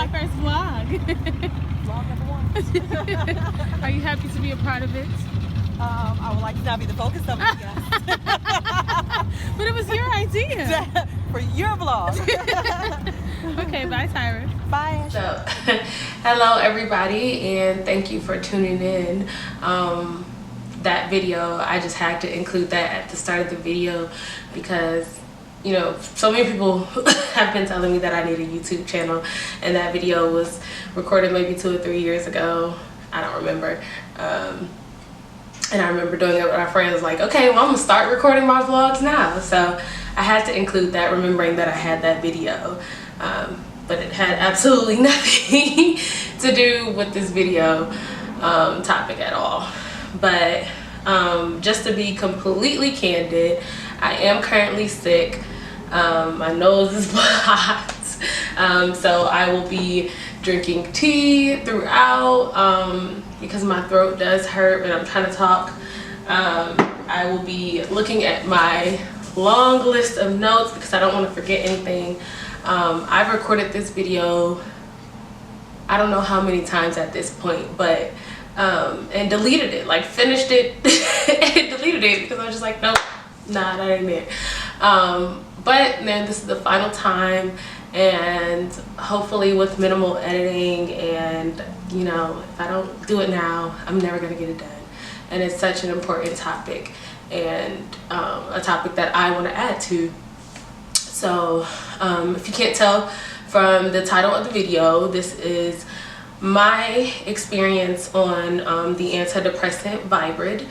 my first vlog. Vlog number 1. Are you happy to be a part of it? I would like to not be the focus of it, yes. But it was your idea. For your vlog. Okay, bye, Tyra. Bye. So, hello everybody, and thank you for tuning in. That video, I just had to include that at the start of the video because, you know, so many people have been telling me that I need a YouTube channel, and that video was recorded maybe 2 or 3 years ago. I don't remember. And I remember doing it with my friends, like, okay, well, I'm gonna start recording my vlogs now. So I had to include that, remembering that I had that video. But it had absolutely nothing to do with this video topic at all. But just to be completely candid, I am currently sick. My nose is blocked. So I will be drinking tea throughout because my throat does hurt when I'm trying to talk. I will be looking at my long list of notes because I don't want to forget anything. I've recorded this video I don't know how many times at this point, but and deleted it, like finished it and deleted it because I was just like, nope, nah, that ain't it. But then this is the final time, and hopefully with minimal editing, and you know, if I don't do it now, I'm never gonna get it done. And it's such an important topic, and a topic that I want to add to. So if you can't tell from the title of the video, this is my experience on the antidepressant Viibryd.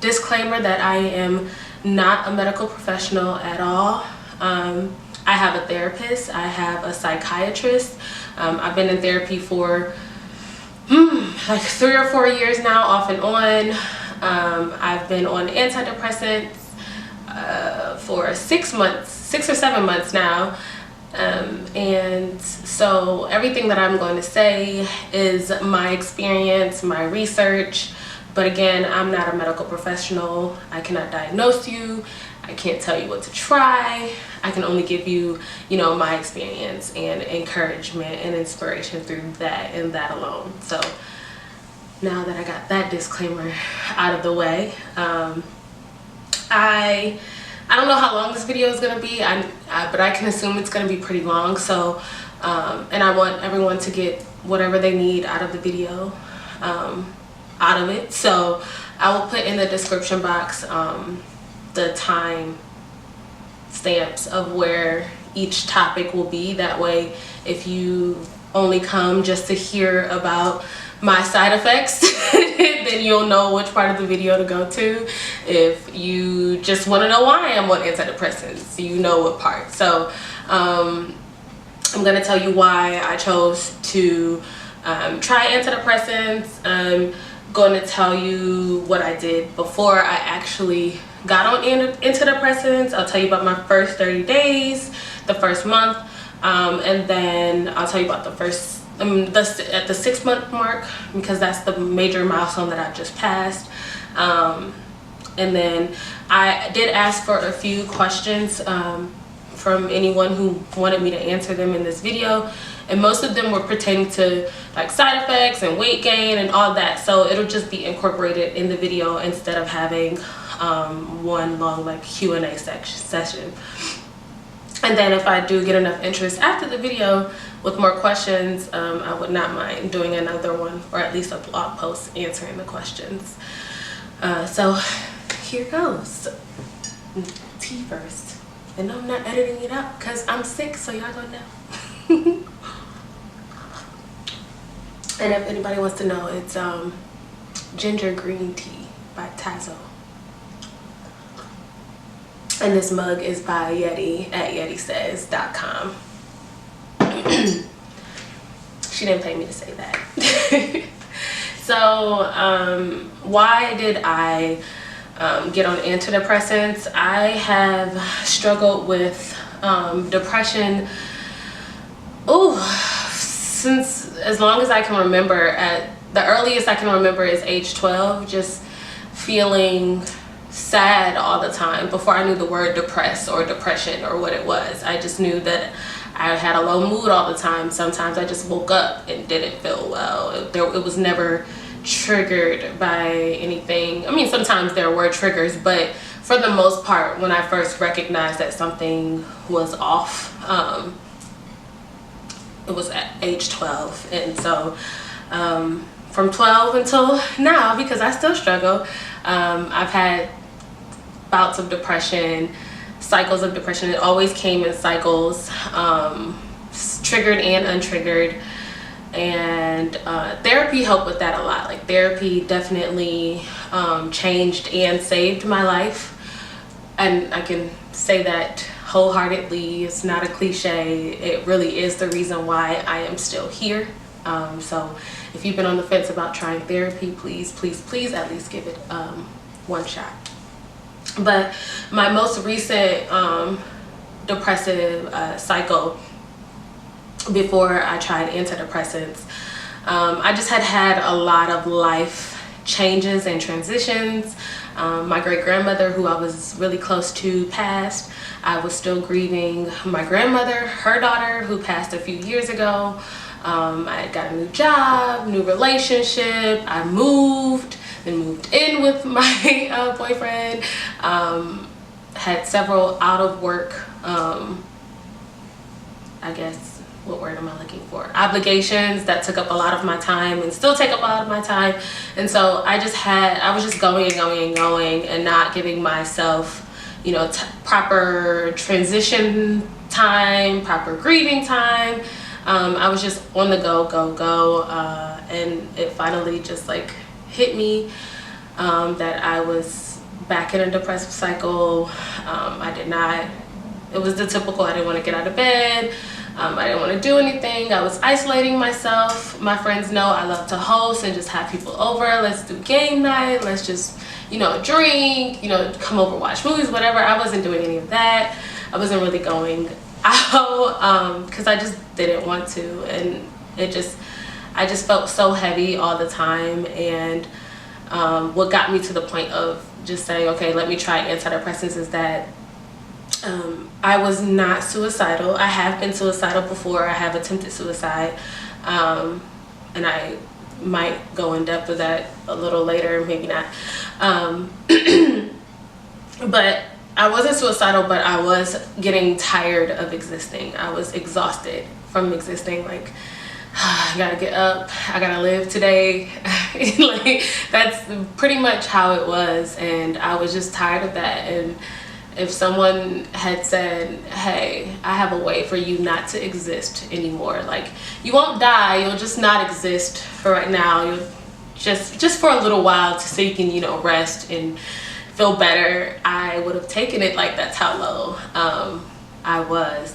Disclaimer that I am not a medical professional at all. I have a therapist, I have a psychiatrist. I've been in therapy for like 3 or 4 years now, off and on. I've been on antidepressants for 6 or 7 months now. And so everything that I'm going to say is my experience, my research. But again, I'm not a medical professional. I cannot diagnose you. I can't tell you what to try. I can only give you, you know, my experience and encouragement and inspiration through that and that alone. So now that I got that disclaimer out of the way, I don't know how long this video is going to be, but I can assume it's going to be pretty long. So, and I want everyone to get whatever they need out of the video, out of it. So I will put in the description box the time stamps of where each topic will be. That way, if you only come just to hear about my side effects, then you'll know which part of the video to go to. If you just want to know why I'm on antidepressants, you know what part. So I'm going to tell you why I chose to try antidepressants. I'm going to tell you what I did before I actually got on antidepressants. I'll tell you about my first 30 days, the first month, and then I'll tell you about the first at the 6-month mark, because that's the major milestone that I've just passed. And then I did ask for a few questions from anyone who wanted me to answer them in this video, and most of them were pertaining to like side effects and weight gain and all that. So it'll just be incorporated in the video instead of having one long like Q&A session. And then if I do get enough interest after the video with more questions, I would not mind doing another one, or at least a blog post answering the questions. So here goes. Tea first. And I'm not editing it out because I'm sick, so y'all gonna know. And if anybody wants to know, it's ginger green tea by Tazo. And this mug is by Yeti at yetisays.com. She didn't pay me to say that. So why did I get on antidepressants? I have struggled with depression since as long as I can remember. At the earliest I can remember is age 12, just feeling sad all the time before I knew the word depressed or depression or what it was. I just knew that I had a low mood all the time. Sometimes I just woke up and didn't feel well. It was never triggered by anything. I mean, sometimes there were triggers, but for the most part, when I first recognized that something was off, it was at age 12. And so from 12 until now, because I still struggle, I've had bouts of depression, cycles of depression. It always came in cycles, triggered and untriggered. And therapy helped with that a lot. Like, therapy definitely changed and saved my life, and I can say that wholeheartedly. It's not a cliche. It really is the reason why I am still here. So if you've been on the fence about trying therapy, please at least give it one shot. But my most recent depressive cycle, before I tried antidepressants, I just had a lot of life changes and transitions. My great-grandmother, who I was really close to, passed. I was still grieving my grandmother, her daughter, who passed a few years ago. I had got a new job, new relationship. I moved in with my boyfriend. Had several out of work, I guess, what word am I looking for? Obligations that took up a lot of my time and still take up a lot of my time. And so I was just going and not giving myself, you know, proper transition time, proper grieving time. I was just on the go. And it finally just like hit me that I was back in a depressive cycle. It was the typical, I didn't want to get out of bed. I didn't want to do anything. I was isolating myself. My friends know I love to host and just have people over. Let's do game night. Let's just, you know, drink, you know, come over, watch movies, whatever. I wasn't doing any of that. I wasn't really going out because I just didn't want to. And I just felt so heavy all the time. And what got me to the point of just saying, okay, let me try antidepressants is that I was not suicidal. I have been suicidal before. I have attempted suicide, and I might go in depth with that a little later, maybe not. But I wasn't suicidal, but I was getting tired of existing. I was exhausted from existing. Like, I gotta get up, I gotta live today. Like, that's pretty much how it was, and I was just tired of that. And if someone had said, hey, I have a way for you not to exist anymore, like, you won't die, you'll just not exist for right now, you'll just for a little while, so you can, you know, rest and feel better, I would have taken it like that's how low I was.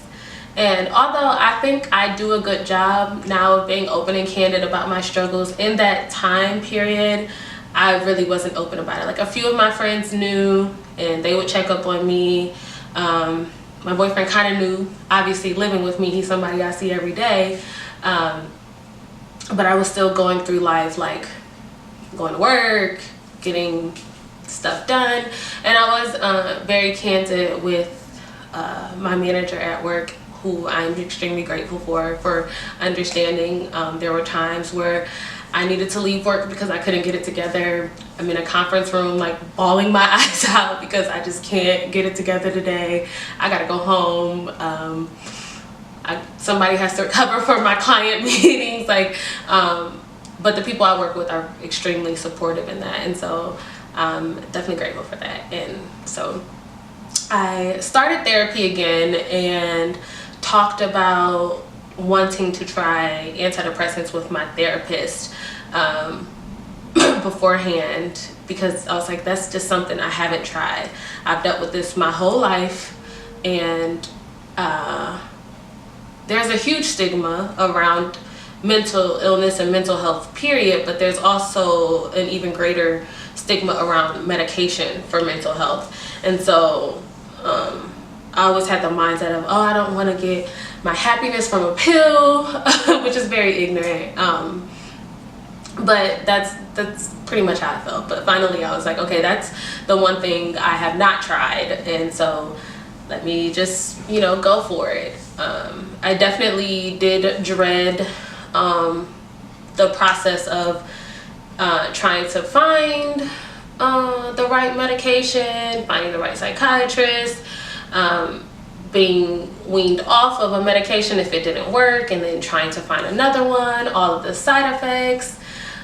And although I think I do a good job now of being open and candid about my struggles, in that time period I really wasn't open about it. Like, a few of my friends knew and they would check up on me. My boyfriend kind of knew, obviously living with me, he's somebody I see every day. But I was still going through life, like going to work, getting stuff done. And I was very candid with my manager at work, who I'm extremely grateful for understanding. There were times where I needed to leave work because I couldn't get it together. I'm in a conference room, like bawling my eyes out because I just can't get it together today. I gotta go home. Somebody has to cover for my client meetings. Like, but the people I work with are extremely supportive in that, and so I'm definitely grateful for that. And so I started therapy again and talked about wanting to try antidepressants with my therapist beforehand, because I was like, that's just something I haven't tried. I've dealt with this my whole life, and there's a huge stigma around mental illness and mental health, period, but there's also an even greater stigma around medication for mental health. And so I always had the mindset of, oh, I don't want to get my happiness from a pill, which is very ignorant. But that's pretty much how I felt. But finally I was like, okay, that's the one thing I have not tried. And so let me just, you know, go for it. I definitely did dread the process of trying to find the right medication, finding the right psychiatrist, being weaned off of a medication if it didn't work, and then trying to find another one, all of the side effects,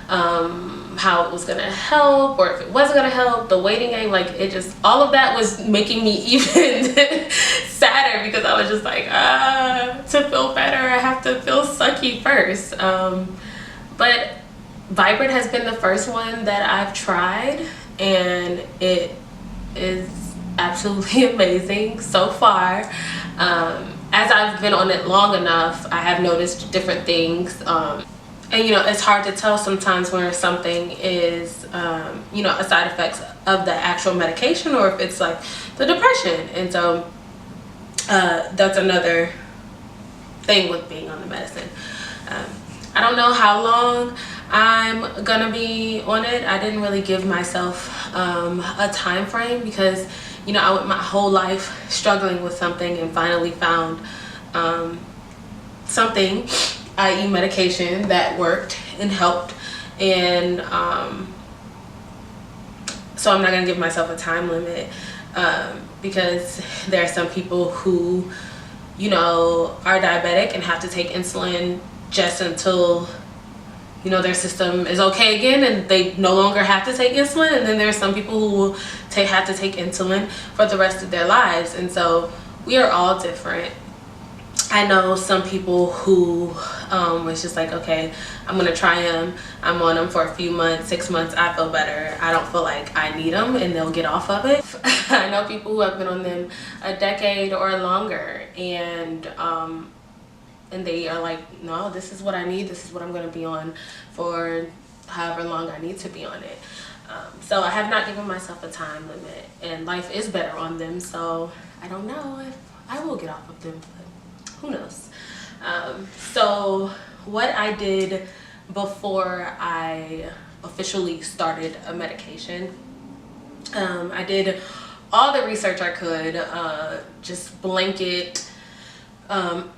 how it was gonna help or if it wasn't gonna help, the waiting game, like it just, all of that was making me even sadder, because I was just like, to feel better I have to feel sucky first. But Viibryd has been the first one that I've tried, and it is absolutely amazing so far. As I've been on it long enough, I have noticed different things. And you know, it's hard to tell sometimes where something is, you know, a side effects of the actual medication, or if it's like the depression. And so that's another thing with being on the medicine. I don't know how long I'm gonna be on it. I didn't really give myself a time frame, because you know, I went my whole life struggling with something and finally found something, i.e. medication, that worked and helped. And so I'm not gonna give myself a time limit, because there are some people who, you know, are diabetic and have to take insulin just until, you know, their system is okay again and they no longer have to take insulin. And then there's some people who will have to take insulin for the rest of their lives. And so we are all different. I know some people who was just like, okay, I'm gonna try them, I'm on them for a few months, 6 months, I feel better, I don't feel like I need them, and they'll get off of it. I know people who have been on them a decade or longer, and they are like, no, this is what I need, this is what I'm gonna be on for however long I need to be on it. So I have not given myself a time limit, and life is better on them, so I don't know if I will get off of them, but who knows. So what I did before I officially started a medication, I did all the research I could, just blanket,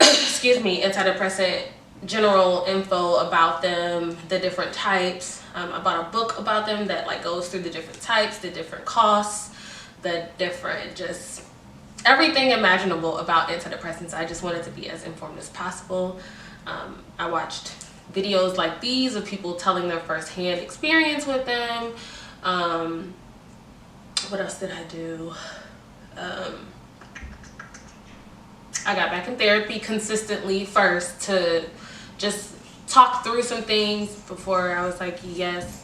excuse me, antidepressant general info about them, the different types. I bought a book about them that like goes through the different types, the different costs, the different, just everything imaginable about antidepressants. I just wanted to be as informed as possible. I watched videos like these of people telling their first-hand experience with them. What else did I do? I got back in therapy consistently first to just talk through some things before I was like, yes,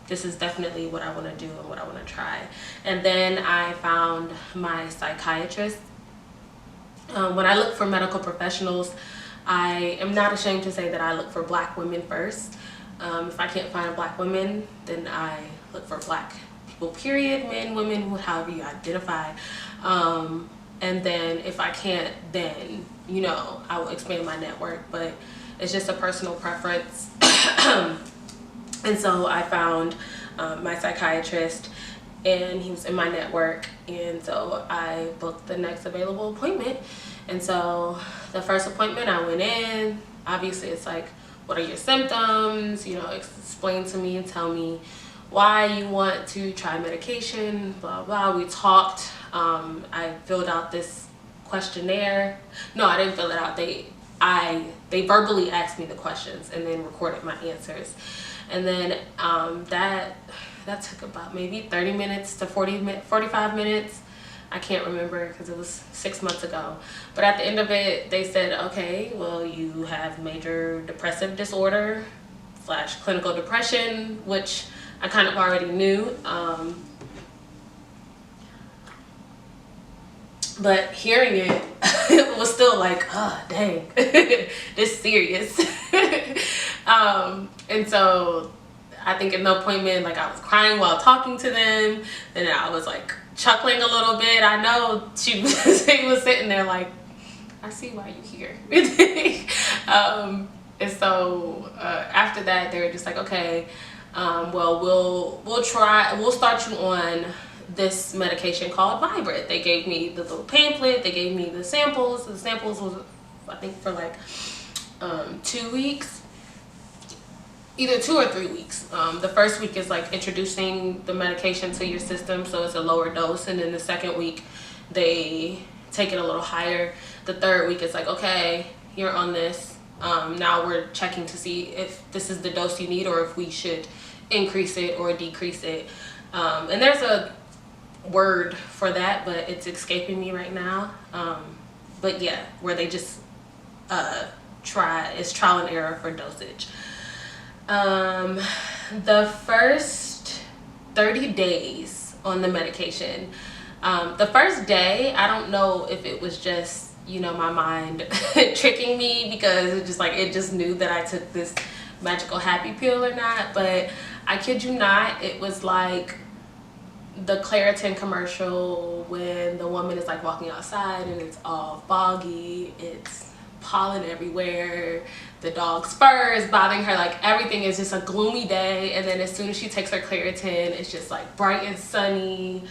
this is definitely what I want to do and what I want to try. And then I found my psychiatrist. When I look for medical professionals, I am not ashamed to say that I look for Black women first. If I can't find Black women, then I look for Black people, period, men, women, however you identify. And then if I can't, then, you know, I will expand my network, but it's just a personal preference. And so I found my psychiatrist, and he was in my network, and so I booked the next available appointment. And so the first appointment I went in, obviously it's like, what are your symptoms, you know, explain to me and tell me why you want to try medication, blah blah. We talked. I filled out this questionnaire. No, I didn't fill it out. They verbally asked me the questions and then recorded my answers. And then that took about maybe 30 minutes to 45 minutes. I can't remember because it was 6 months ago. But at the end of it, they said, okay, well, you have major depressive disorder / clinical depression, which I kind of already knew. But hearing it, it was still like, oh, dang, this serious. And so I think in the appointment, like I was crying while talking to them, and I was like chuckling a little bit. I know she was sitting there like, I see why you here. And so after that, they were just like, okay, well, we'll start you on this medication called Viibryd. They gave me the little pamphlet, they gave me the samples. The samples was, I think, for like 2 weeks, either 2 or 3 weeks. The first week is like introducing the medication to your system, so it's a lower dose, and then the second week they take it a little higher. The third week is like, okay, you're on this. Now we're checking to see if this is the dose you need or if we should increase it or decrease it. And there's a word for that, but it's escaping me right now. But yeah, where they just it's trial and error for dosage. The first 30 days on the medication, the first day, I don't know if it was just, you know, my mind tricking me, because it just knew that I took this magical happy pill or not, but I kid you not, it was like the Claritin commercial when the woman is like walking outside and it's all foggy, it's pollen everywhere, the dog's fur is bothering her, like everything is just a gloomy day, and then as soon as she takes her Claritin, it's just like bright and sunny.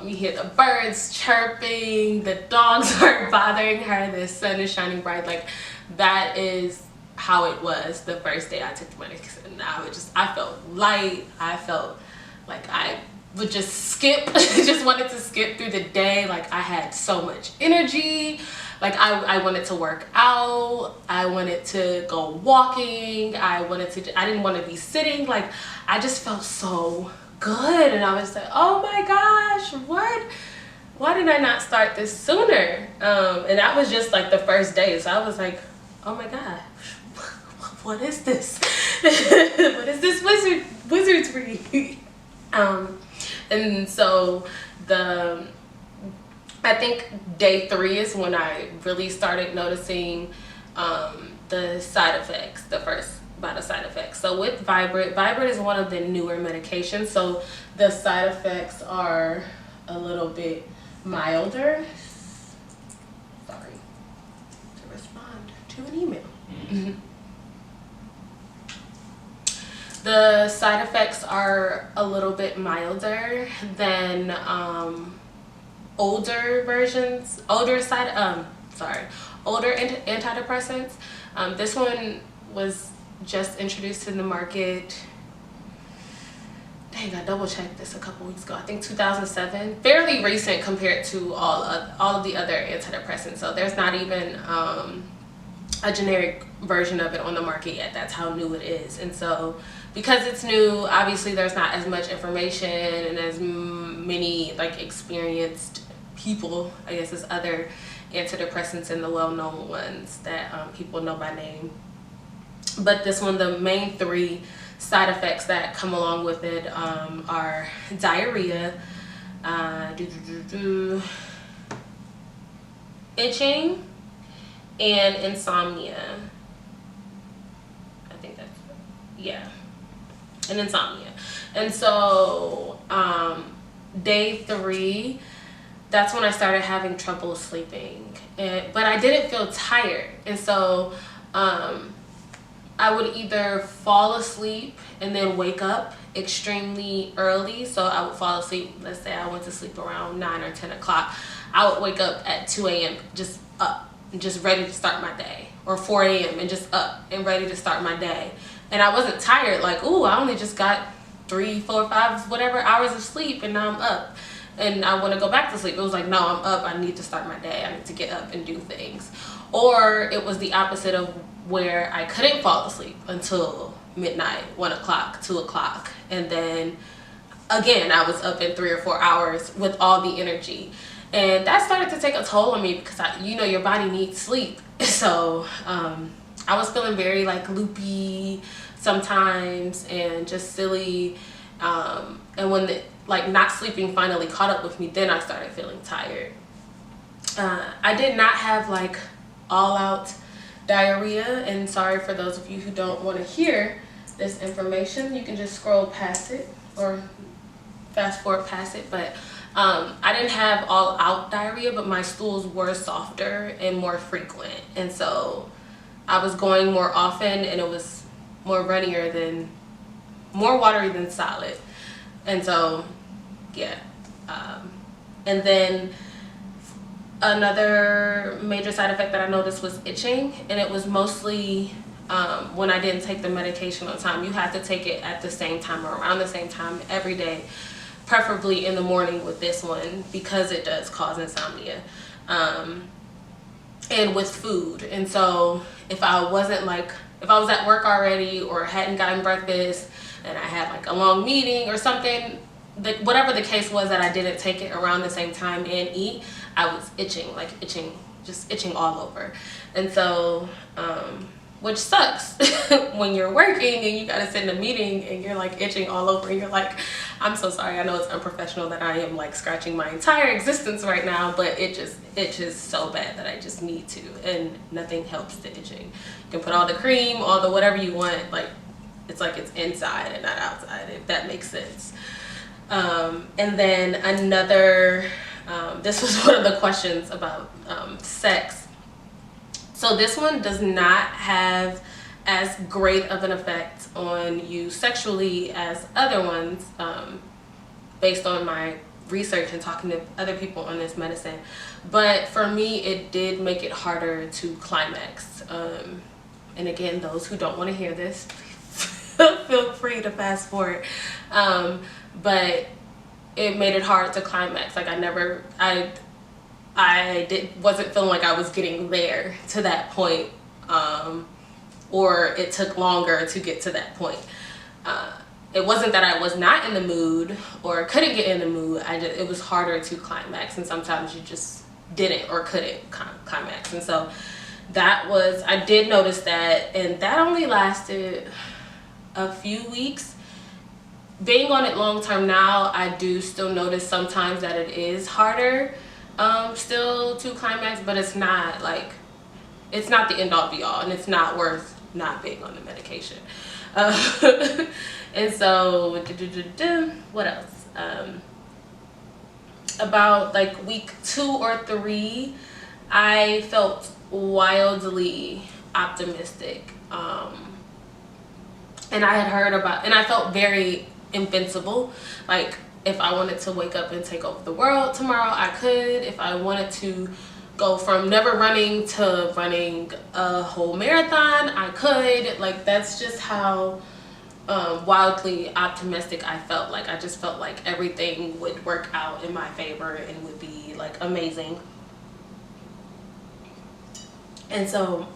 You hear the birds chirping, the dogs aren't bothering her, the sun is shining bright. Like, that is how it was the first day I took the medicine. I felt light. I felt like I would just skip, just wanted to skip through the day. Like, I had so much energy. Like, I wanted to work out. I wanted to go walking. I didn't want to be sitting. Like, I just felt so good, and I was like, oh my gosh, why did I not start this sooner? And that was just like the first day, so I was like, oh my god, what is this? What is this wizardry? And so I think day 3 is when I really started noticing the side effects, the first bout of side effects. So with Viibryd is one of the newer medications, so the side effects are a little bit milder. Sorry to respond to an email. The side effects are a little bit milder than older antidepressants. This one was just introduced in the market. Dang, I double checked this a couple weeks ago. I think 2007. Fairly recent compared to all of the other antidepressants. So there's not even a generic version of it on the market yet. That's how new it is. And so because it's new, obviously there's not as much information and as many like experienced people, I guess, as other antidepressants and the well-known ones that people know by name. But this one, the main 3 side effects that come along with it are diarrhea, itching, and insomnia. I think that's, yeah, and insomnia. And so day 3, that's when I started having trouble sleeping, but I didn't feel tired. And so I would either fall asleep and then wake up extremely early. So I would fall asleep, let's say I went to sleep around 9 or 10 o'clock. I would wake up at 2 a.m. just up and just ready to start my day, or 4 a.m. and just up and ready to start my day. And I wasn't tired, like, ooh, I only just got 3, 4, 5, whatever hours of sleep, and now I'm up and I want to go back to sleep. It was like, no, I'm up, I need to start my day, I need to get up and do things. Or it was the opposite of where I couldn't fall asleep until midnight, 1 o'clock, 2 o'clock, and then again I was up in 3 or 4 hours with all the energy. And that started to take a toll on me, because you know, your body needs sleep. So I was feeling very like loopy sometimes and just silly, and when like not sleeping finally caught up with me, then I started feeling tired. I did not have like all-out diarrhea, and sorry for those of you who don't want to hear this information, you can just scroll past it or fast forward past it. But I didn't have all-out diarrhea, but my stools were softer and more frequent, and so I was going more often, and it was more watery than solid. And so yeah, And then another major side effect that I noticed was itching, and it was mostly when I didn't take the medication on time. You have to take it at the same time or around the same time every day, preferably in the morning with this one, because it does cause insomnia. And with food. And so if I was at work already or hadn't gotten breakfast and I had like a long meeting or something, whatever the case was that I didn't take it around the same time and eat, I was just itching all over. And so, which sucks when you're working and you gotta sit in a meeting and you're like itching all over and you're like, I'm so sorry, I know it's unprofessional that I am like scratching my entire existence right now, but it just itches so bad that I just need to, and nothing helps the itching. You can put all the cream, all the whatever you want, like it's inside and not outside, if that makes sense. And then another, this was one of the questions about sex. So this one does not have as great of an effect on you sexually as other ones, based on my research and talking to other people on this medicine. But for me, it did make it harder to climax. And again, those who don't want to hear this, feel free to fast forward. But it made it hard to climax. Like wasn't feeling like I was getting there to that point, or it took longer to get to that point. It wasn't that I was not in the mood or couldn't get in the mood. It was harder to climax, and sometimes you just didn't or couldn't climax. And so I did notice that, and that only lasted a few weeks. Being on it long term now, I do still notice sometimes that it is harder still to climax, but it's not the end all be all, and it's not worth not being on the medication. And so what else? About like week 2 or 3, I felt wildly optimistic, and I had heard about, and I felt very invincible. Like if I wanted to wake up and take over the world tomorrow, I could. If I wanted to go from never running to running a whole marathon, I could. Like that's just how wildly optimistic I felt. Like I just felt like everything would work out in my favor and would be like amazing. And so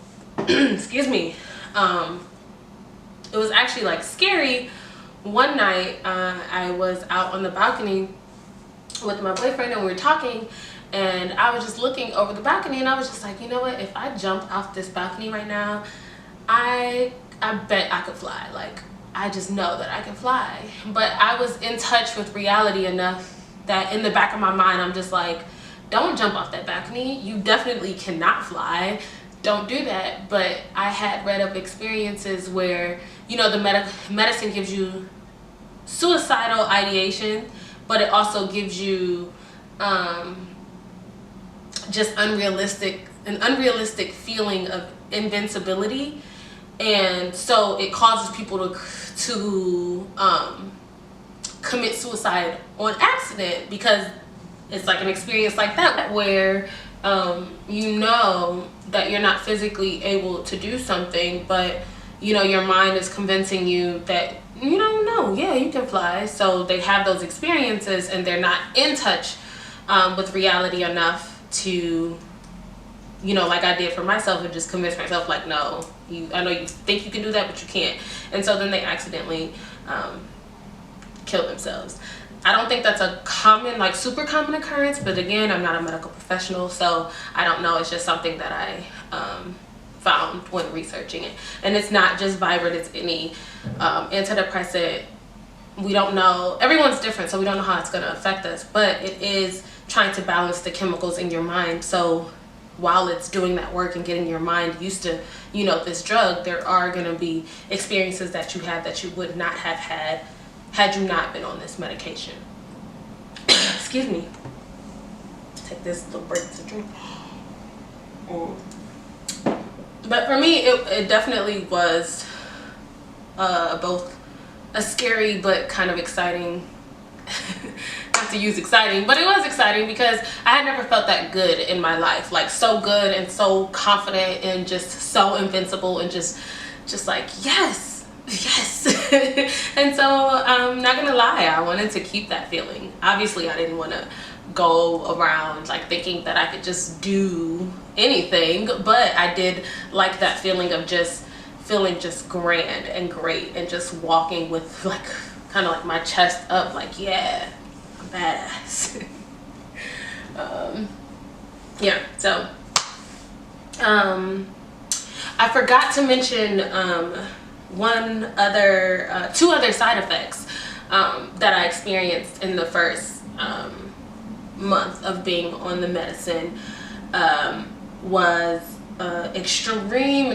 excuse me, it was actually like scary. One night I was out on the balcony with my boyfriend and we were talking, and I was just looking over the balcony and I was just like, you know what, if I jump off this balcony right now, I bet I could fly. Like I just know that I can fly. But I was in touch with reality enough that in the back of my mind I'm just like, don't jump off that balcony, you definitely cannot fly, don't do that. But I had read of experiences where, you know, the medicine gives you suicidal ideation, but it also gives you just an unrealistic feeling of invincibility, and so it causes people to commit suicide on accident, because it's like an experience like that where you know that you're not physically able to do something, but you know your mind is convincing you that you don't know, yeah, you can fly. So they have those experiences and they're not in touch with reality enough to, you know, like I did for myself, and just convince myself like, no, I know you think you can do that, but you can't. And so then they accidentally kill themselves. I don't think that's a common, like super common occurrence, but again, I'm not a medical professional, so I don't know. It's just something that I found when researching it. And it's not just Viibryd, it's any antidepressant. We don't know, everyone's different, so we don't know how it's going to affect us, but it is trying to balance the chemicals in your mind. So while it's doing that work and getting your mind used to, you know, this drug, there are going to be experiences that you have that you would not have had you not been on this medication. Excuse me. Take this little break to drink. But for me, it definitely was both a scary but kind of exciting, not have to use exciting, but it was exciting because I had never felt that good in my life, like so good and so confident and just so invincible and just like yes. And so I'm not gonna lie, I wanted to keep that feeling. Obviously I didn't want to go around like thinking that I could just do anything, but I did like that feeling of just feeling just grand and great and just walking with like kind of like my chest up, like yeah, I'm badass. Yeah, so I forgot to mention two other side effects that I experienced in the first month of being on the medicine. Was extreme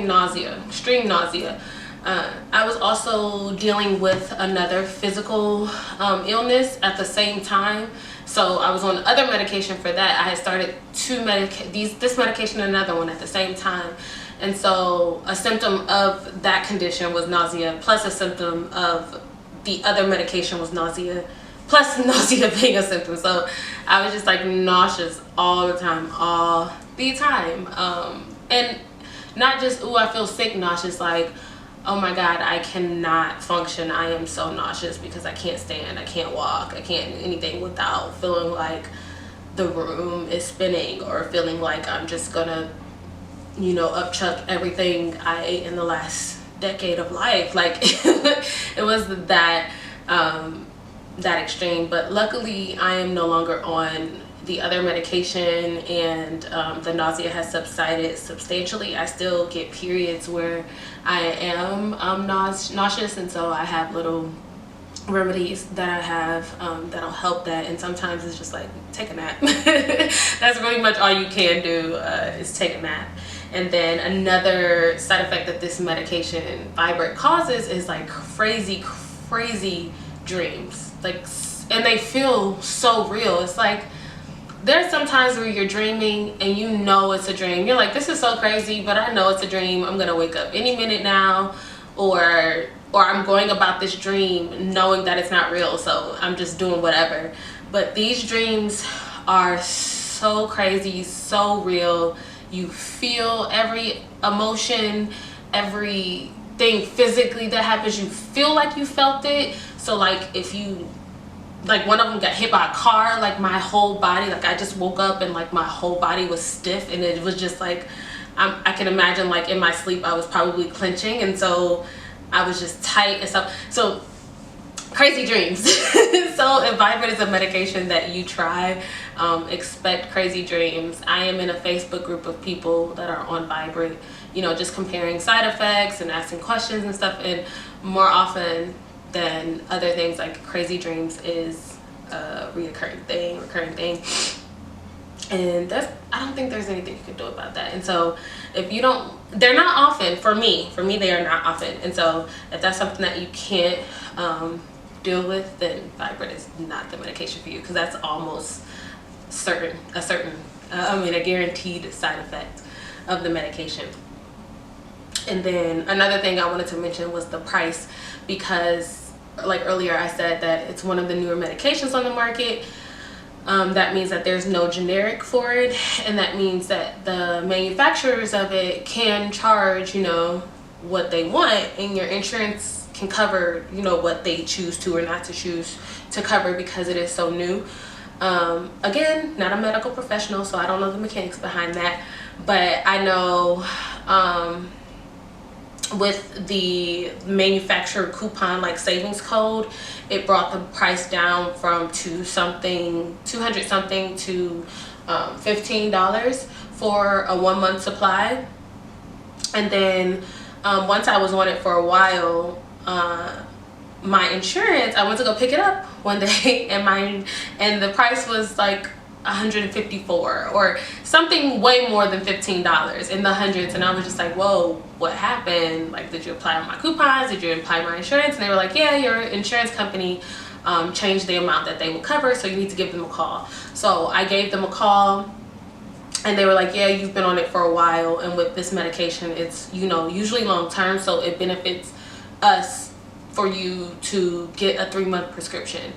nausea. I was also dealing with another physical illness at the same time, so I was on other medication for that. I had started this medication and another one at the same time, and so a symptom of that condition was nausea, plus a symptom of the other medication was nausea, plus nausea being a symptom. So I was just like nauseous all the time. And not just, ooh, I feel sick nauseous, like, oh my God, I cannot function. I am so nauseous because I can't stand, I can't walk, I can't do anything without feeling like the room is spinning or feeling like I'm just gonna, you know, upchuck everything I ate in the last decade of life. Like it was that extreme. But luckily I am no longer on the other medication, and the nausea has subsided substantially. I still get periods where I am nauseous, and so I have little remedies that I have that'll help that. And sometimes it's just like take a nap. That's really much all you can do, is take a nap. And then another side effect that this medication Viibryd causes is like crazy dreams, like, and they feel so real. It's like there's some times where you're dreaming and you know it's a dream. You're like, this is so crazy, but I know it's a dream. I'm gonna wake up any minute now, or I'm going about this dream knowing that it's not real, so I'm just doing whatever. But these dreams are so crazy, so real. You feel every emotion, everything physically that happens, you feel like you felt it. So like if you, like one of them got hit by a car, like my whole body, like I just woke up and like my whole body was stiff, and it was just like, I can imagine like in my sleep I was probably clenching, and so I was just tight and stuff. So crazy dreams. So if Viibryd is a medication that you try, expect crazy dreams. I am in a Facebook group of people that are on Viibryd, you know, just comparing side effects and asking questions and stuff, and more often than other things, like crazy dreams is a recurring thing. And that's, I don't think there's anything you can do about that. And so if you don't, they're not often, for me they are not often. And so if that's something that you can't deal with, then Viibryd is not the medication for you, because that's almost a guaranteed side effect of the medication. And then another thing I wanted to mention was the price, because like earlier I said that it's one of the newer medications on the market. That means that there's no generic for it, and that means that the manufacturers of it can charge, you know, what they want, and your insurance can cover, you know, what they choose to or not to choose to cover, because it is so new. Again, not a medical professional, so I don't know the mechanics behind that, but I know with the manufacturer coupon, like savings code, it brought the price down from $200 something to $15 for a 1 month supply. And then once I was on it for a while, my insurance, I went to go pick it up one day, and the price was like $154 or something, way more than $15, in the hundreds. And I was just like, whoa, what happened? Like, did you apply on my coupons? Did you apply my insurance? And they were like, yeah, your insurance company changed the amount that they will cover, so you need to give them a call. So I gave them a call, and they were like, yeah, you've been on it for a while, and with this medication, it's, you know, usually long term, so it benefits us for you to get a 3-month prescription.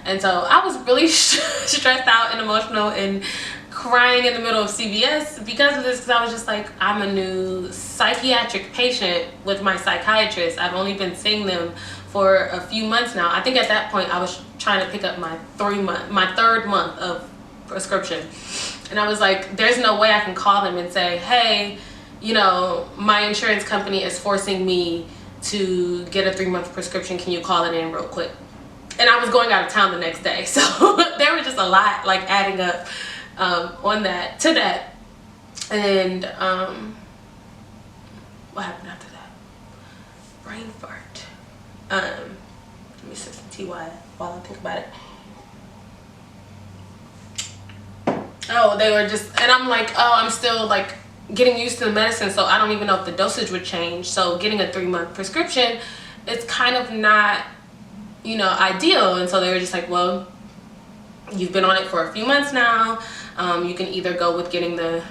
And so I was really stressed out and emotional and crying in the middle of CVS because of this, because I was just like, I'm a new psychiatric patient with my psychiatrist. I've only been seeing them for a few months now. I think at that point I was trying to pick up my third month of prescription, and I was like, there's no way I can call them and say, hey, you know, my insurance company is forcing me to get a 3-month prescription, can you call it in real quick? And I was going out of town the next day, so there was just a lot like adding up on that to that. And what happened after that? Brain fart. Let me sip some tea while I think about it. Oh, they were just, and I'm like, oh, I'm still like getting used to the medicine, so I don't even know if the dosage would change. So getting a 3-month prescription, it's kind of not, you know, ideal. And so they were just like, well, you've been on it for a few months now. You can either go with getting the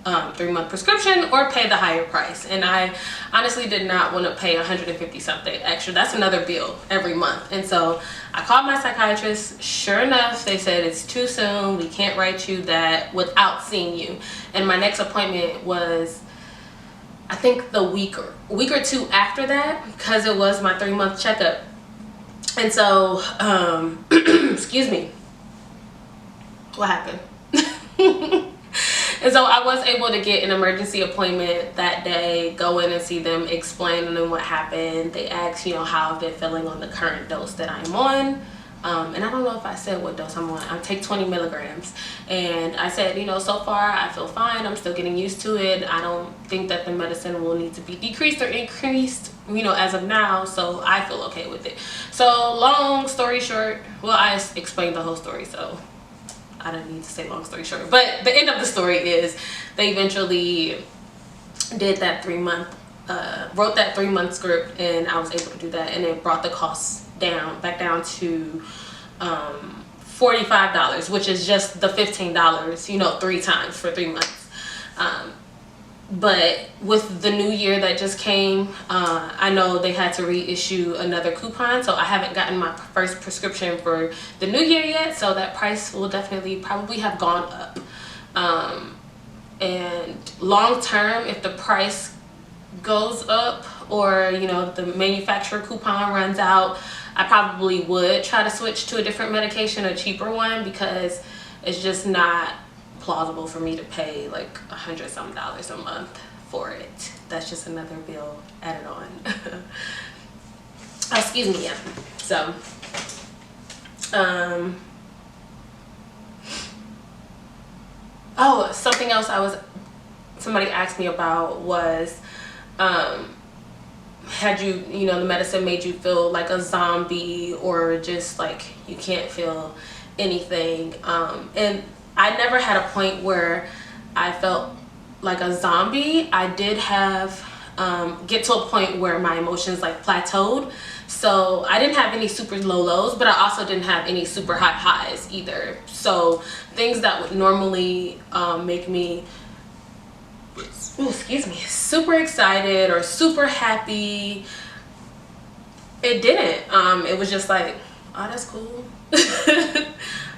3-month prescription or pay the higher price. And I honestly did not want to pay 150 something extra. That's another bill every month. And so I called my psychiatrist. Sure enough, they said it's too soon, we can't write you that without seeing you. And my next appointment was, I think, the week or two after that, because it was my 3-month checkup. And so excuse me, what happened? And so I was able to get an emergency appointment that day, go in and see them, explain to them what happened. They asked, you know, how I've been feeling on the current dose that I'm on. And I don't know if I said what dose I'm on. I take 20 milligrams. And I said, you know, so far I feel fine. I'm still getting used to it. I don't think that the medicine will need to be decreased or increased, you know, as of now. So I feel okay with it. So long story short, well, I explained the whole story, so I don't need to say long story short, but the end of the story is they eventually did that 3-month, wrote that 3-month script, and I was able to do that, and it brought the costs back down to $45, which is just the $15, you know, 3 times for 3 months. But with the new year that just came, I know they had to reissue another coupon, so I haven't gotten my first prescription for the new year yet, so that price will definitely probably have gone up. And long term, if the price goes up, or, you know, the manufacturer coupon runs out, I probably would try to switch to a different medication, a cheaper one, because it's just not plausible for me to pay like $100-something a month for it. That's just another bill added on. Oh, excuse me. Yeah. So oh, something else somebody asked me about was, had you know, the medicine made you feel like a zombie, or just like you can't feel anything? And I never had a point where I felt like a zombie. I did have get to a point where my emotions like plateaued. So I didn't have any super low lows, but I also didn't have any super high highs either. So things that would normally make me, ooh, excuse me, super excited or super happy, it didn't. It was just like, oh, that's cool.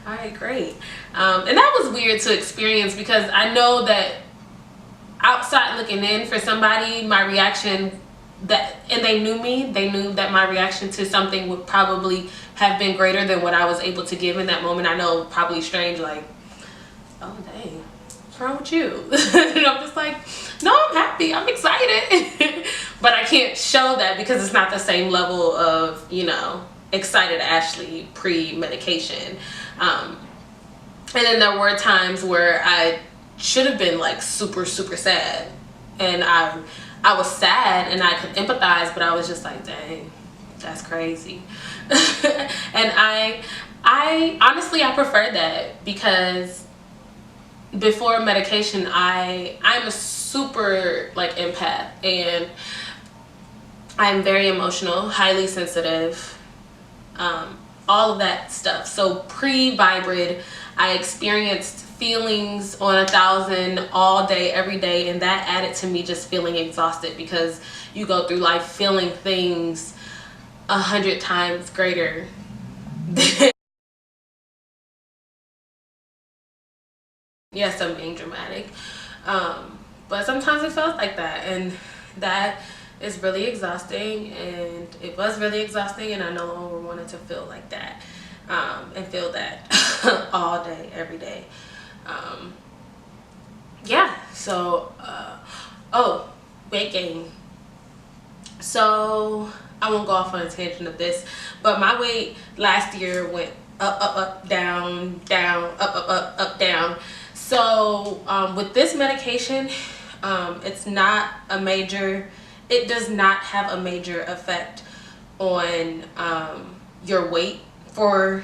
All right, great. And that was weird to experience, because I know that outside looking in, for somebody, my reaction, and they knew me, they knew that my reaction to something would probably have been greater than what I was able to give in that moment. I know, probably strange, like, oh dang, what's wrong with you? And I'm just like, no, I'm happy, I'm excited. But I can't show that because it's not the same level of, you know, excited Ashley pre-medication. And then there were times where I should have been like super sad, and I was sad and I could empathize, but I was just like, dang, that's crazy. And I honestly, I prefer that, because before medication, I'm a super like empath, and I'm very emotional, highly sensitive, all of that stuff. So pre-Viibryd, I experienced feelings on 1,000 all day, every day, and that added to me just feeling exhausted, because you go through life feeling things 100 times greater than Yes, I'm being dramatic. But sometimes it feels like that, and that is really exhausting, and it was really exhausting, and I no longer wanted to feel like that, and feel that all day, every day. Yeah, so, oh, weight gain. So I won't go off on a tangent of this, but my weight last year went up, down, up, down. So with this medication, it's not a major, it does not have a major effect on your weight for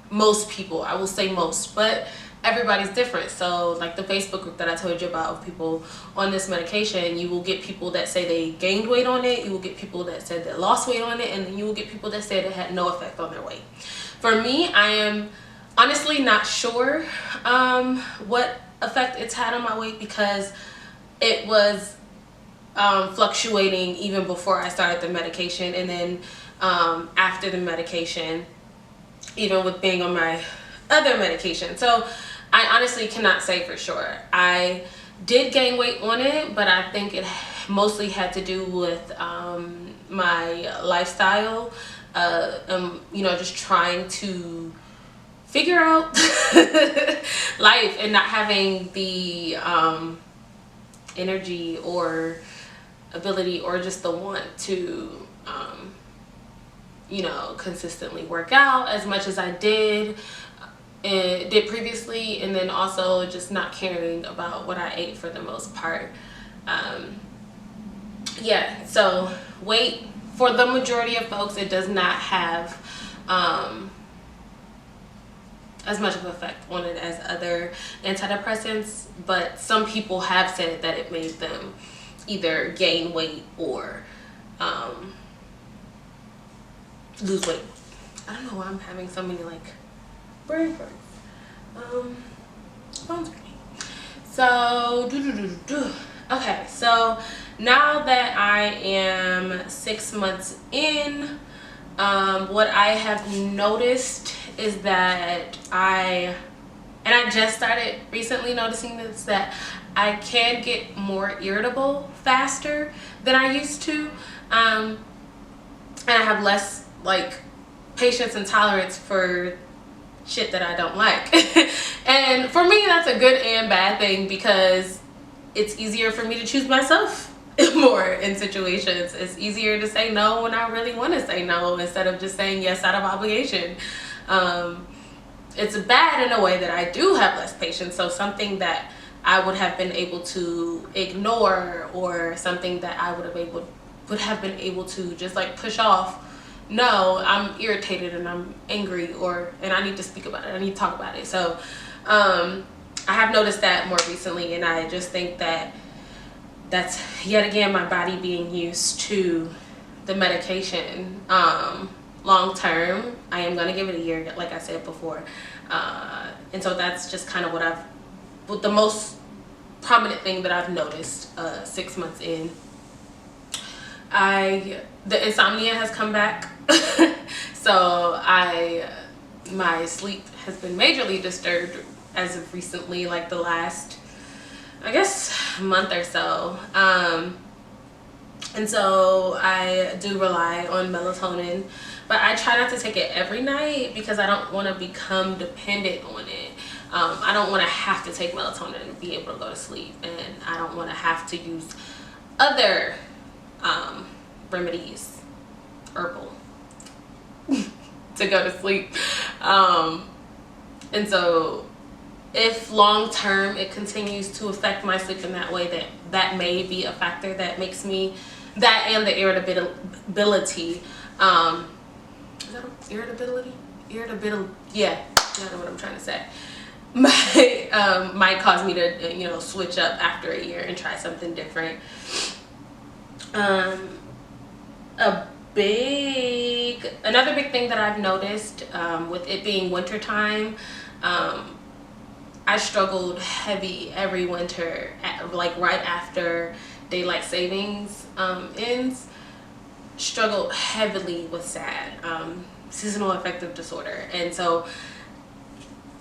most people. I will say most, but everybody's different. So like the Facebook group that I told you about of people on this medication, you will get people that say they gained weight on it, you will get people that said they lost weight on it, and then you will get people that said it had no effect on their weight. For me, I am honestly not sure what effect it's had on my weight, because it was fluctuating even before I started the medication, and then after the medication, even with being on my other medication. So I honestly cannot say for sure. I did gain weight on it, but I think it mostly had to do with my lifestyle, you know, just trying to figure out life and not having the energy or ability or just the want to you know, consistently work out as much as I did previously, and then also just not caring about what I ate for the most part. Yeah, so weight, for the majority of folks, it does not have as much of an effect on it as other antidepressants, but some people have said that it made them either gain weight or lose weight. I don't know why I'm having so many like brain farts. Phone's ringing. So okay, so now that I am 6 months in, what I have noticed is that I just started recently noticing this, that I can get more irritable faster than I used to, and I have less like patience and tolerance for shit that I don't like. And for me, that's a good and bad thing, because it's easier for me to choose myself more in situations. It's easier to say no when I really want to say no, instead of just saying yes out of obligation. It's bad in a way that I do have less patience. So something that I would have been able to ignore, or something that I would have been able to just like push off, no, I'm irritated and I'm angry, and I need to speak about it, I need to talk about it. So I have noticed that more recently, and I just think that that's yet again my body being used to the medication. Long term, I am going to give it a year, like I said before, and so that's just kind of what the most prominent thing that I've noticed 6 months in. The insomnia has come back. So my sleep has been majorly disturbed as of recently, like the last, I guess, month or so. And so I do rely on melatonin, but I try not to take it every night, because I don't want to become dependent on it. I don't want to have to take melatonin to be able to go to sleep, and I don't want to have to use other remedies, herbal, to go to sleep. And so if long term it continues to affect my sleep in that way, that may be a factor that makes me, that and the irritability, is that irritability? Yeah, I know what I'm trying to say. Might cause me to, you know, switch up after a year and try something different. Another big thing that I've noticed, with it being winter time, I struggled heavy every winter, like right after daylight savings ends. Struggled heavily with SAD, seasonal affective disorder. And so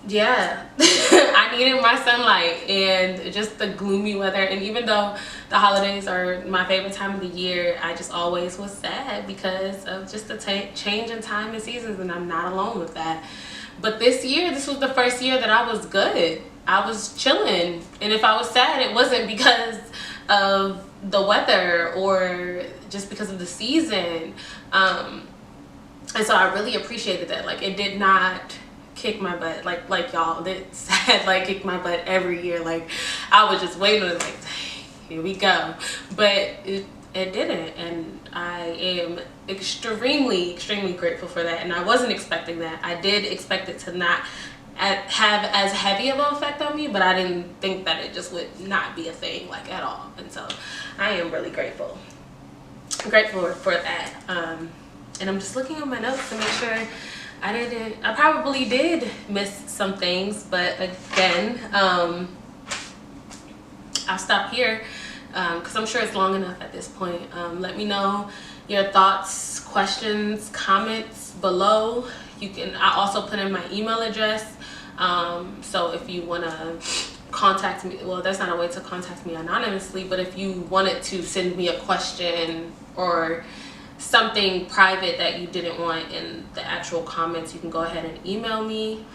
yeah, I needed my sunlight and just the gloomy weather. And even though the holidays are my favorite time of the year, I just always was sad because of just the change in time and seasons, and I'm not alone with that. But this year, this was the first year that I was good. I was chilling, and if I was sad, it wasn't because of the weather or just because of the season. And so I really appreciated that. Like, it did not kick my butt like y'all that sad like kick my butt every year. Like, I was just waiting, like, dang, here we go. But it didn't, and I am extremely grateful for that. And I wasn't expecting that. I did expect it to not have as heavy of an effect on me, but I didn't think that it just would not be a thing, like, at all. And so I am really grateful for that. And I'm just looking at my notes to make sure I probably did miss some things, but again, I'll stop here because I'm sure it's long enough at this point. Let me know your thoughts, questions, comments below. I also put in my email address, so if you want to contact me, well, that's not a way to contact me anonymously, but if you wanted to send me a question or something private that you didn't want in the actual comments, you can go ahead and email me.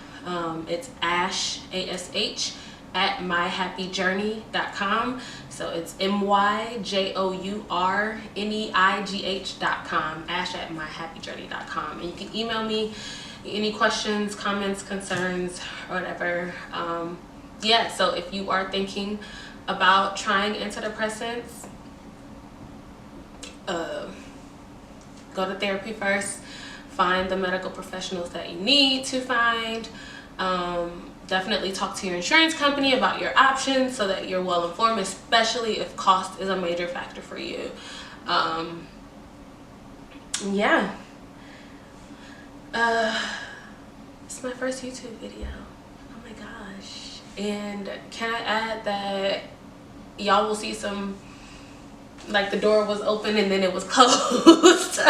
It's ash, ASH, at myhappyjourney.com. So it's myjourneigh.com, ash at myhappyjourney.com. And you can email me any questions, comments, concerns, or whatever. Yeah, so if you are thinking about trying antidepressants, go to therapy first. Find the medical professionals that you need to find. Definitely talk to your insurance company about your options so that you're well informed, especially if cost is a major factor for you. Yeah. It's my first YouTube video. Oh my gosh. And can I add that y'all will see some, like, the door was open and then it was closed.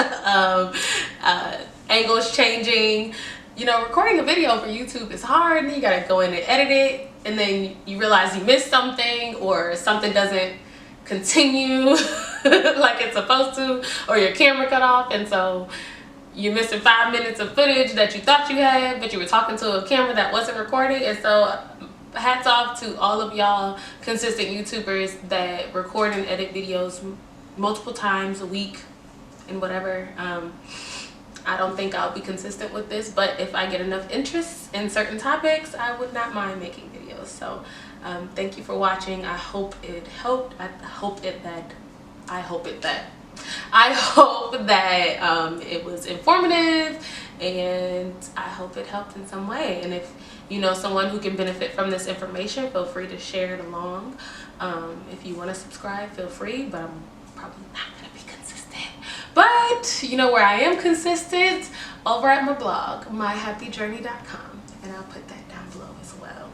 Angles changing. You know, recording a video for YouTube is hard, and you gotta go in and edit it, and then you realize you missed something, or something doesn't continue like it's supposed to, or your camera cut off, and so you're missing 5 minutes of footage that you thought you had, but you were talking to a camera that wasn't recording. And so hats off to all of y'all consistent YouTubers that record and edit videos multiple times a week and whatever. I don't think I'll be consistent with this, but if I get enough interest in certain topics, I would not mind making videos. So thank you for watching. I hope it helped. I hope that it was informative, and I hope it helped in some way. And if you know someone who can benefit from this information, feel free to share it along. If you want to subscribe, feel free, but I'm probably not going to be consistent. But you know where I am consistent? Over at my blog, myhappyjourney.com, and I'll put that down below as well.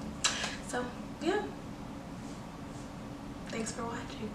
So yeah, thanks for watching.